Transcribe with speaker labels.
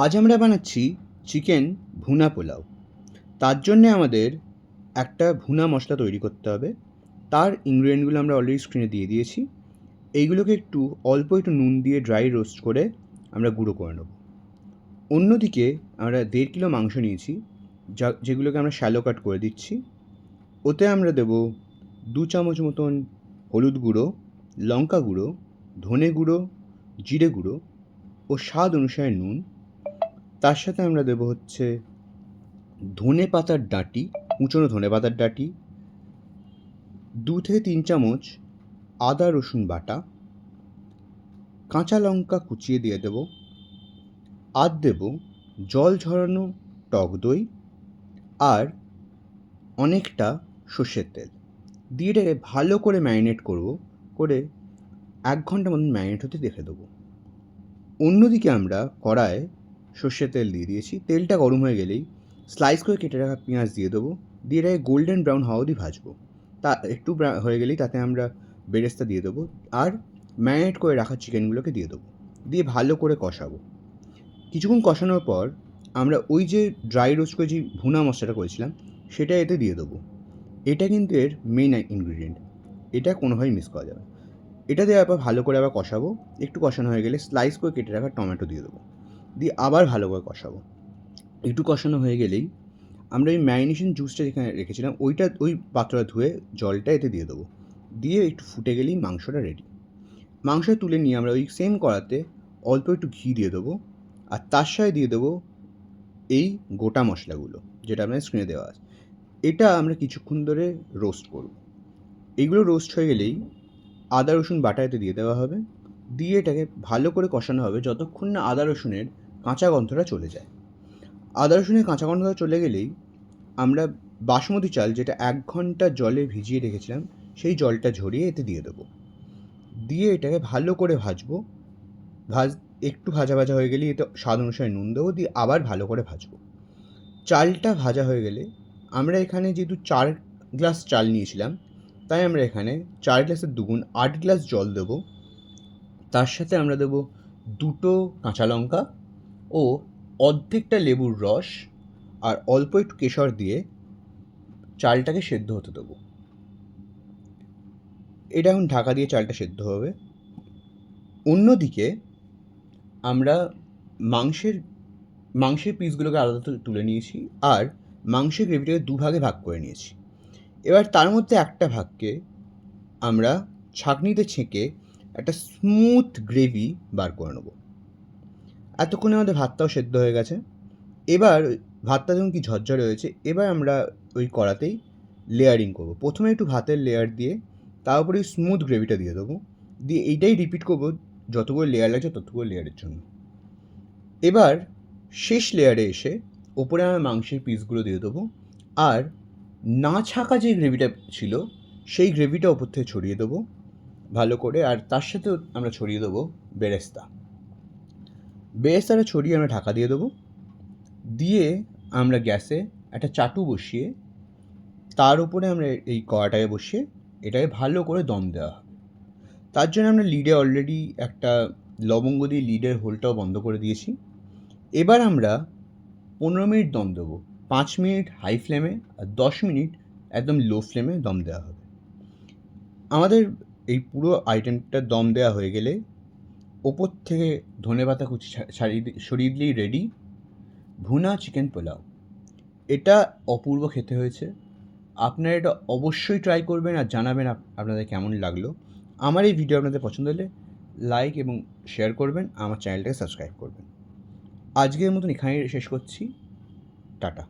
Speaker 1: আজ আমরা বানাচ্ছি চিকেন ভুনা পোলাও। তার জন্যে আমাদের একটা ভুনা মশলা তৈরি করতে হবে। তার ইনগ্রিডিয়েন্টগুলো আমরা অলরেডি স্ক্রিনে দিয়ে দিয়েছি। এইগুলোকে অল্প একটু নুন দিয়ে ড্রাই রোস্ট করে আমরা গুঁড়ো করে নেব। অন্যদিকে আমরা 1.5 কিলো মাংস নিয়েছি, যেগুলোকে আমরা শ্যালো কাট করে দিচ্ছি। ওতে আমরা দেব 2 চামচ মতন হলুদ গুঁড়ো, লঙ্কা গুঁড়ো, ধনে গুঁড়ো, জিরে গুঁড়ো ও স্বাদ অনুসারে নুন। তার সাথে আমরা দেব হচ্ছে ধনে পাতার ডাঁটি, কুচনো ধনে পাতার ডাঁটি, 2 থেকে 3 চামচ আদা রসুন বাটা, কাঁচা লঙ্কা কুচিয়ে দিয়ে দেব, আর দেব জল ঝরানো টক দই আর অনেকটা সর্ষের তেল দিয়ে এটাকে ভালো করে ম্যারিনেট করে 1 ঘন্টা মতন ম্যারিনেট হতে রেখে দেবো। অন্যদিকে আমরা কড়ায় সর্ষের তেল দিয়ে দিয়েছি। তেলটা গরম হয়ে গেলেই স্লাইস করে কেটে রাখা পেঁয়াজ দিয়ে দেবো, দিয়ে এটাকে গোল্ডেন ব্রাউন হওয়া অবধি ভাজবো। তা একটু হয়ে গেলেই তাতে আমরা বেরেস্তা দিয়ে দেবো আর ম্যারিনেট করে রাখা চিকেনগুলোকে দিয়ে দেবো, দিয়ে ভালো করে কষাবো। কিছুক্ষণ কষানোর পর আমরা ওই যে ড্রাই রোস্ট করে যে ভুনা মশলাটা করেছিলাম সেটা এতে দিয়ে দেবো। এটা কিন্তু এর মেন ইনগ্রিডিয়েন্ট, এটা কোনোভাবেই মিস করা যাবে না। এটা দেওয়ার পর ভালো করে আবার কষাবো। একটু কষানো হয়ে গেলে স্লাইস করে কেটে রাখা টমেটো দিয়ে দেবো, দিয়ে আবার ভালো করে কষাবো। একটু কষানো হয়ে গেলেই আমরা ওই ম্যারিনেশন জুসটা যেখানে রেখেছিলাম ওই পাত্রটা ধুয়ে জলটা এতে দিয়ে দেবো, দিয়ে একটু ফুটে গেলেই মাংসটা রেডি। মাংসটা তুলে নিয়ে আমরা ওই সেম কড়াতে অল্প একটু ঘি দিয়ে দেবো, আর তার সাথে দিয়ে দেবো এই গোটা মশলাগুলো যেটা আপনার স্ক্রিনে দেওয়া আছে। এটা আমরা কিছুক্ষণ ধরে রোস্ট করব। এইগুলো রোস্ট হয়ে গেলেই আদা রসুন বাটা এতে দিয়ে দেওয়া হবে, দিয়ে এটাকে ভালো করে কষানো হবে যতক্ষণ না আদা রসুনের কাঁচা গন্ধটা চলে যায়। আদা রসুনের কাঁচা গন্ধটা চলে গেলেই আমরা বাসমতি চাল, যেটা 1 ঘন্টা জলে ভিজিয়ে রেখেছিলাম, সেই জলটা ঝরিয়ে এতে দিয়ে দেবো, দিয়ে এটাকে ভালো করে ভাজবো। একটু ভাজা ভাজা হয়ে গেলেই এতে স্বাদ অনুসারে নুন দেবো, দিয়ে আবার ভালো করে ভাজবো। চালটা ভাজা হয়ে গেলে আমরা এখানে যেহেতু 4 গ্লাস চাল নিয়েছিলাম, তাই আমরা এখানে 4 গ্লাসের দুগুণ 8 গ্লাস জল দেবো। তার সাথে আমরা দেবো 2টো কাঁচা লঙ্কা ও অর্ধেকটা লেবুর রস আর অল্প একটু কেশর দিয়ে চালটাকে সেদ্ধ হতে দেবো। এটা এখন ঢাকা দিয়ে চালটা সেদ্ধ হবে। অন্যদিকে আমরা মাংসের পিসগুলোকে আলাদা তুলে নিয়েছি আর মাংসের গ্রেভিটাকে 2 ভাগে ভাগ করে নিয়েছি। এবার তার মধ্যে একটা ভাগকে আমরা ছাঁকনিতে ছেঁকে একটা স্মুথ গ্রেভি বার করে নেবো। এতক্ষণে আমাদের ভাতটাও সেদ্ধ হয়ে গেছে। এবার ভাতটা যখন কি ঝরঝরে হয়েছে, এবার আমরা ওই কড়াতেই লেয়ারিং করবো। প্রথমে একটু ভাতের লেয়ার দিয়ে তার উপরে স্মুথ গ্রেভিটা দিয়ে দেবো, দিয়ে এইটাই রিপিট করবো যতগুলো লেয়ার লাগছে ততগুলো লেয়ারের জন্য। এবার শেষ লেয়ারে এসে ওপরে আমরা মাংসের পিসগুলো দিয়ে দেবো, আর না ছাকা যে গ্রেভিটা ছিল সেই গ্রেভিটা ওপর থেকে ছড়িয়ে দেবো ভালো করে, আর তার সাথেও আমরা ছড়িয়ে দেবো বেরেস্তাটা ছড়িয়ে আমরা ঢাকা দিয়ে দেবো। দিয়ে আমরা গ্যাসে একটা চাটু বসিয়ে তার উপরে আমরা এই কড়াটাকে বসিয়ে এটাকে ভালো করে দম দেওয়া হবে। তার জন্য আমরা লিডে অলরেডি একটা লবঙ্গ দিয়ে লিডের হোলটাও বন্ধ করে দিয়েছি। এবার আমরা 15 মিনিট দম দেবো। 5 মিনিট হাই ফ্লেমে আর 10 মিনিট একদম লো ফ্লেমে দম দেওয়া হবে। আমাদের এই পুরো আইটেমটা দম দেওয়া হয়ে গেলে ওপর থেকে ধনেপাতা কুচি সরিয়ে দিলেই রেডি ভুনা চিকেন পোলাও। এটা অপূর্ব খেতে হয়েছে। আপনারা এটা অবশ্যই ট্রাই করবেন আর জানাবেন আপনাদের কেমন লাগলো। আমার এই ভিডিও আপনাদের পছন্দ হলে লাইক এবং শেয়ার করবেন, আমার চ্যানেলটাকে সাবস্ক্রাইব করবেন। আজকের মতন এখানেই শেষ করছি। টাটা।